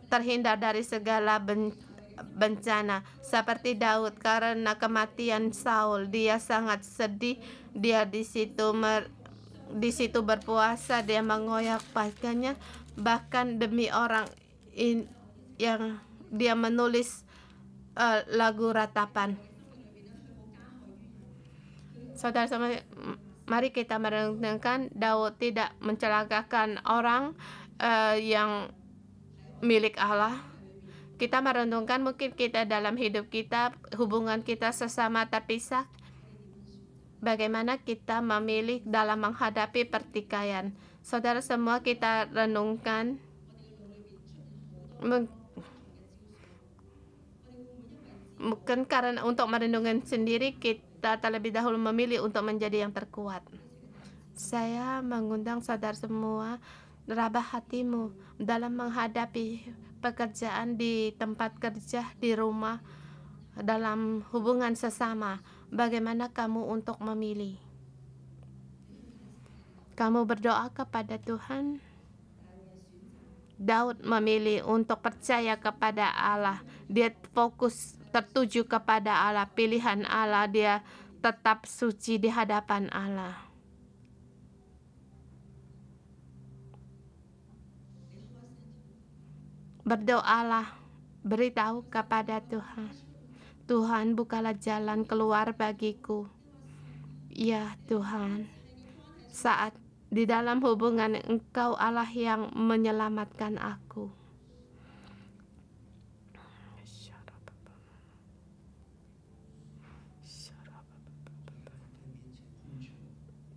terhindar dari segala bencana. Seperti Daud, karena kematian Saul, dia sangat sedih. Dia di situ berpuasa, dia mengoyak pakaiannya, bahkan demi orang yang dia menulis lagu ratapan. Saudara-saudara, mari kita merenungkan, Daud tidak mencelakakan orang yang milik Allah. Kita merenungkan, mungkin kita dalam hidup kita, hubungan kita sesama terpisah. Bagaimana kita memilih dalam menghadapi pertikaian. Saudara semua, kita renungkan, mungkin karena untuk merenungkan sendiri, kita terlebih dahulu memilih untuk menjadi yang terkuat. Saya mengundang saudara semua, rabah hatimu dalam menghadapi pekerjaan di tempat kerja, di rumah, dalam hubungan sesama. Bagaimana kamu untuk memilih? Kamu berdoa kepada Tuhan. Daud memilih untuk percaya kepada Allah. Dia fokus tertuju kepada Allah, pilihan Allah. Dia tetap suci di hadapan Allah. Berdoalah, beritahu kepada Tuhan. Tuhan, bukalah jalan keluar bagiku. Ya Tuhan, saat di dalam hubungan Engkau Allah yang menyelamatkan aku.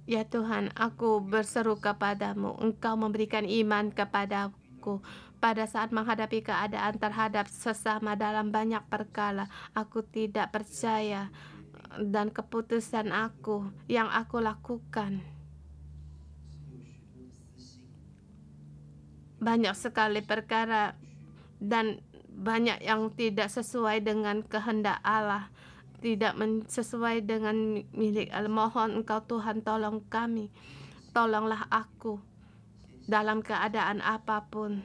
Ya Tuhan, aku berseru kepadamu. Engkau memberikan iman kepadaku. Pada saat menghadapi keadaan terhadap sesama dalam banyak perkara, aku tidak percaya dan keputusan aku yang aku lakukan. Banyak sekali perkara dan banyak yang tidak sesuai dengan kehendak Allah, tidak sesuai dengan milik Allah. Mohon Engkau Tuhan, tolong kami, tolonglah aku dalam keadaan apapun.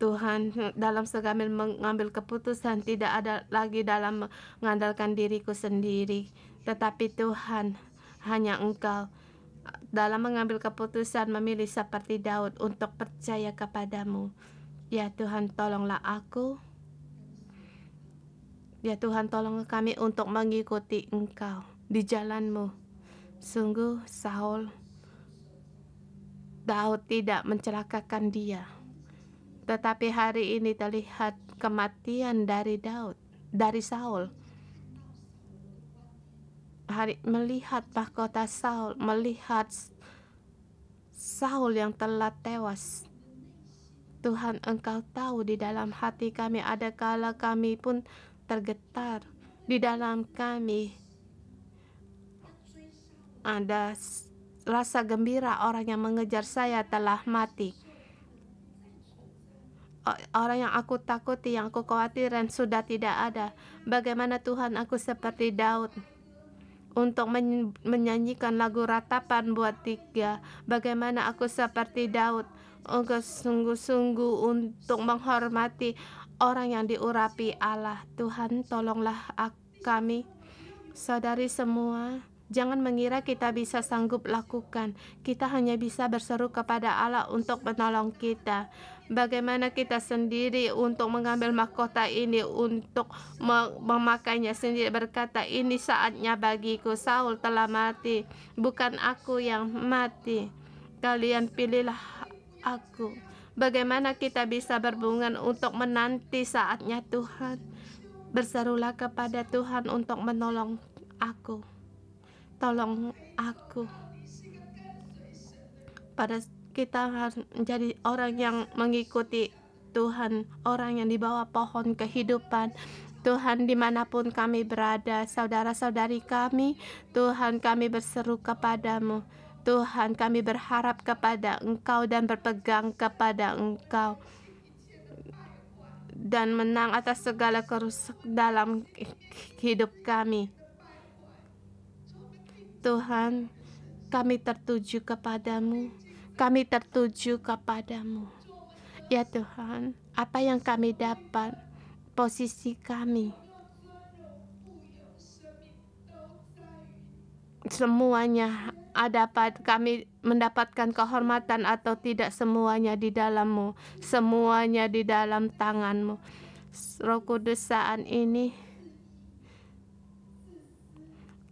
Tuhan, dalam segala mengambil keputusan, tidak ada lagi dalam mengandalkan diriku sendiri, tetapi Tuhan, hanya Engkau. Dalam mengambil keputusan, memilih seperti Daud untuk percaya kepadamu. Ya Tuhan, tolonglah aku. Ya Tuhan, tolong kami untuk mengikuti Engkau di jalan-Mu. Sungguh Daud tidak mencelakakan dia. Tetapi hari ini terlihat kematian dari Saul. Melihat mahkota Saul, melihat Saul yang telah tewas. Tuhan, Engkau tahu di dalam hati kami, ada kala kami pun tergetar. Di dalam kami ada rasa gembira, orang yang mengejar saya telah mati. Orang yang aku takuti, yang aku khawatirkan sudah tidak ada. Bagaimana Tuhan, aku seperti Daud untuk menyanyikan lagu ratapan buat 3. Bagaimana aku seperti Daud, engkau sungguh-sungguh untuk menghormati orang yang diurapi Allah. Tuhan, tolonglah kami, saudari semua. Jangan mengira kita bisa sanggup lakukan. Kita hanya bisa berseru kepada Allah untuk menolong kita. Bagaimana kita sendiri untuk mengambil mahkota ini, untuk memakainya sendiri, berkata, ini saatnya bagiku. Saul telah mati, bukan aku yang mati. Kalian pilihlah aku. Bagaimana kita bisa berbungan untuk menanti saatnya Tuhan? Berserulah kepada Tuhan untuk menolong aku. Tolong aku. Kita harus menjadi orang yang mengikuti Tuhan, orang yang di bawah pohon kehidupan. Tuhan, dimanapun kami berada, saudara-saudari kami, Tuhan, kami berseru kepadamu. Tuhan, kami berharap kepada Engkau dan berpegang kepada Engkau, dan menang atas segala kerusakan dalam hidup kami. Tuhan, kami tertuju kepadamu. Kami tertuju kepadamu. Ya Tuhan, apa yang kami dapat, posisi kami, semuanya dapat kami mendapatkan kehormatan atau tidak, semuanya di dalam-Mu, semuanya di dalam tangan-Mu. Roh Kudus, saat ini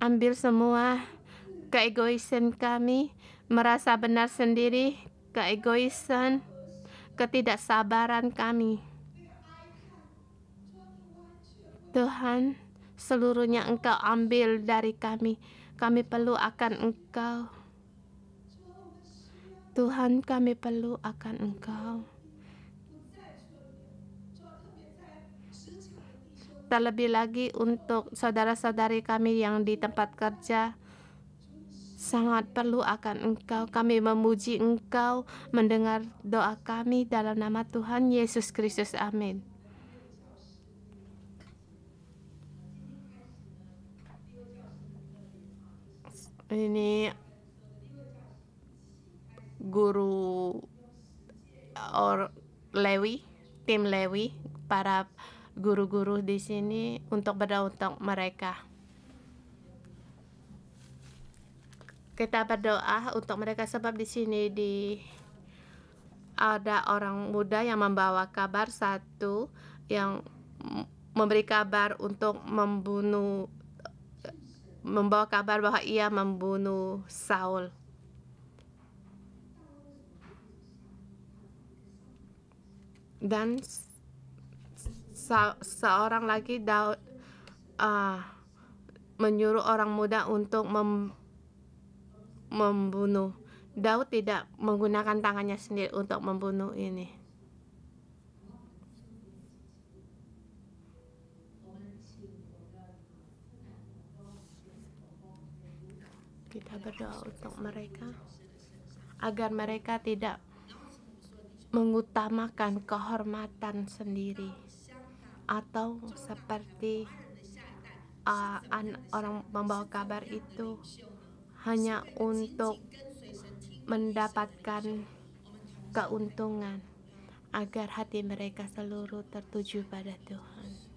ambil semua keegoisan kami, merasa benar sendiri, keegoisan, ketidaksabaran kami. Tuhan, seluruhnya Engkau ambil dari kami. Kami perlu akan Engkau. Tuhan, kami perlu akan Engkau. Terlebih lagi untuk saudara-saudari kami yang di tempat kerja, sangat perlu akan Engkau. Kami memuji Engkau, mendengar doa kami dalam nama Tuhan Yesus Kristus. Amin. Ini guru Lewi, tim Lewi, para guru-guru di sini untuk berdoa untuk mereka. Kita berdoa untuk mereka sebab di sini ada orang muda yang membawa kabar, satu yang memberi kabar untuk membawa kabar bahwa ia membunuh Saul. Dan seorang lagi Daud menyuruh orang muda untuk membunuh. Daud tidak menggunakan tangannya sendiri untuk membunuh ini. Kita berdoa untuk mereka agar mereka tidak mengutamakan kehormatan sendiri, atau seperti orang membawa kabar itu hanya untuk mendapatkan keuntungan, agar hati mereka seluruh tertuju pada Tuhan.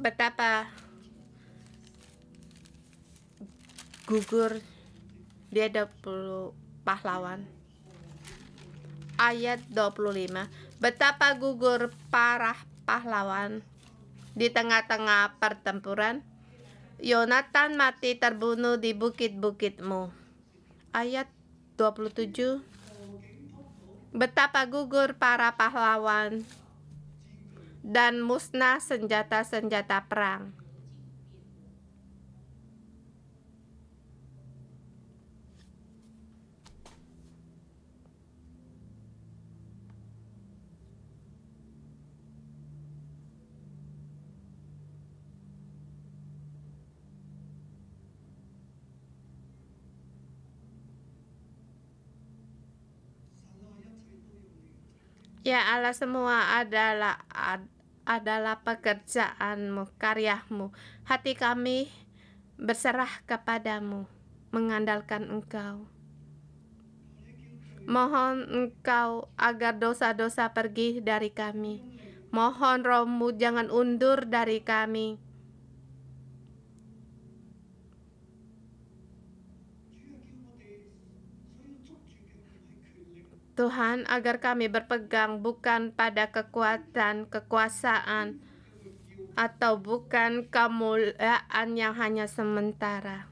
betapa gugur dia 20 pahlawan. Ayat 25, betapa gugur para pahlawan di tengah-tengah pertempuran. Yonatan mati terbunuh di bukit-bukitmu. Ayat 27, betapa gugur para pahlawan dan musnah senjata-senjata perang. Ya Allah, semua adalah pekerjaanmu, karyamu. Hati kami berserah kepadamu, mengandalkan Engkau. Mohon Engkau agar dosa-dosa pergi dari kami. Mohon Roh-Mu jangan undur dari kami. Tuhan, agar kami berpegang bukan pada kekuatan, kekuasaan, atau bukan kemuliaan yang hanya sementara.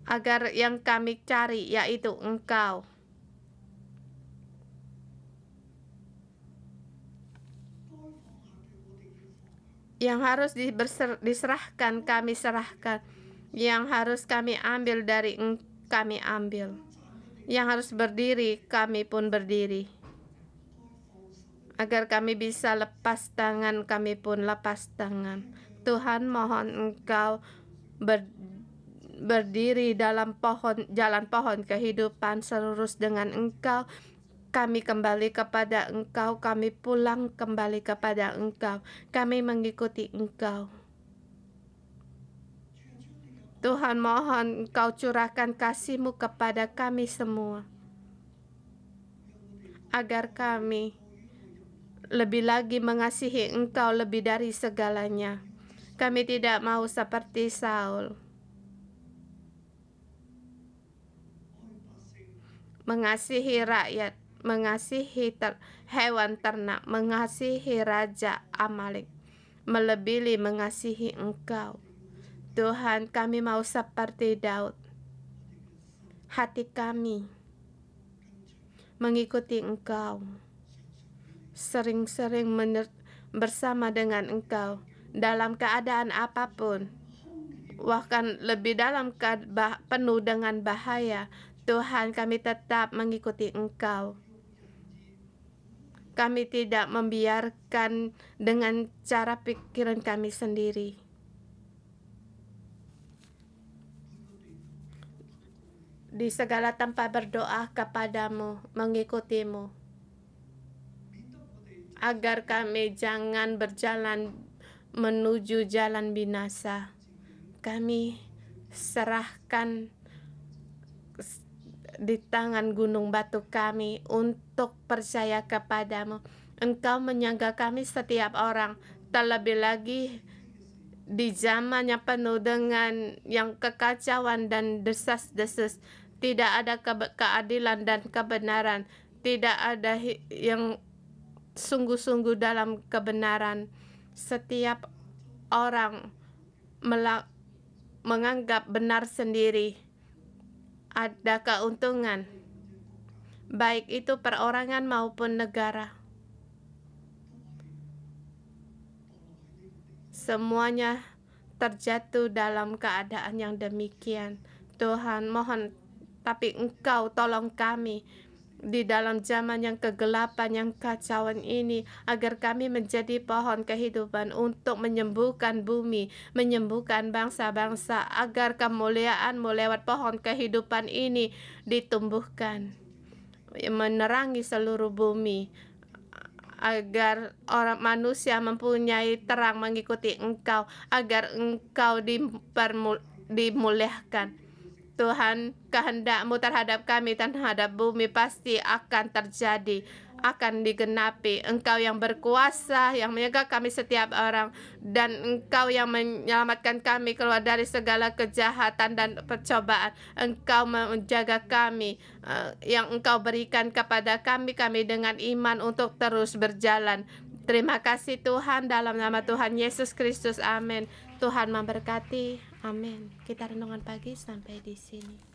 Agar yang kami cari yaitu Engkau. Yang harus diserahkan, kami serahkan. Yang harus kami ambil dari kami ambil. Yang harus berdiri, kami pun berdiri. Agar kami bisa lepas tangan, kami pun lepas tangan. Tuhan, mohon Engkau berdiri dalam jalan pohon kehidupan selurus dengan Engkau. Kami kembali kepada Engkau, kami pulang kembali kepada Engkau. Kami mengikuti Engkau. Tuhan, mohon Engkau curahkan kasih-Mu kepada kami semua, agar kami lebih lagi mengasihi Engkau lebih dari segalanya. Kami tidak mau seperti Saul, mengasihi rakyat, mengasihi hewan ternak, mengasihi Raja Amalek, melebihi mengasihi Engkau. Tuhan, kami mau seperti Daud. Hati kami mengikuti Engkau, sering-sering bersama dengan Engkau dalam keadaan apapun, bahkan lebih dalam penuh dengan bahaya. Tuhan, kami tetap mengikuti Engkau. Kami tidak membiarkan dengan cara pikiran kami sendiri. Di segala tempat berdoa kepadamu, mengikutimu, agar kami jangan berjalan menuju jalan binasa. Kami serahkan di tangan gunung batu kami untuk percaya kepadamu. Engkau menjaga kami setiap orang, terlebih lagi di zaman yang penuh dengan yang kekacauan dan desas-desus. Tidak ada keadilan dan kebenaran. Tidak ada yang sungguh-sungguh dalam kebenaran. Setiap orang menganggap benar sendiri. Ada keuntungan, baik itu perorangan maupun negara. Semuanya terjatuh dalam keadaan yang demikian. Tuhan, mohon, tapi Engkau tolong kami di dalam zaman yang kegelapan, yang kacauan ini, agar kami menjadi pohon kehidupan untuk menyembuhkan bumi, menyembuhkan bangsa-bangsa, agar kemuliaan-Mu lewat pohon kehidupan ini ditumbuhkan, menerangi seluruh bumi, agar orang manusia mempunyai terang mengikuti Engkau, agar Engkau dimuliakan. Tuhan, kehendak-Mu terhadap kami, terhadap bumi pasti akan terjadi, akan digenapi. Engkau yang berkuasa, yang menjaga kami setiap orang, dan Engkau yang menyelamatkan kami keluar dari segala kejahatan dan percobaan. Engkau menjaga kami, yang Engkau berikan kepada kami dengan iman untuk terus berjalan. Terima kasih Tuhan, dalam nama Tuhan Yesus Kristus, amin. Tuhan memberkati, amin. Kita renungan pagi sampai di sini.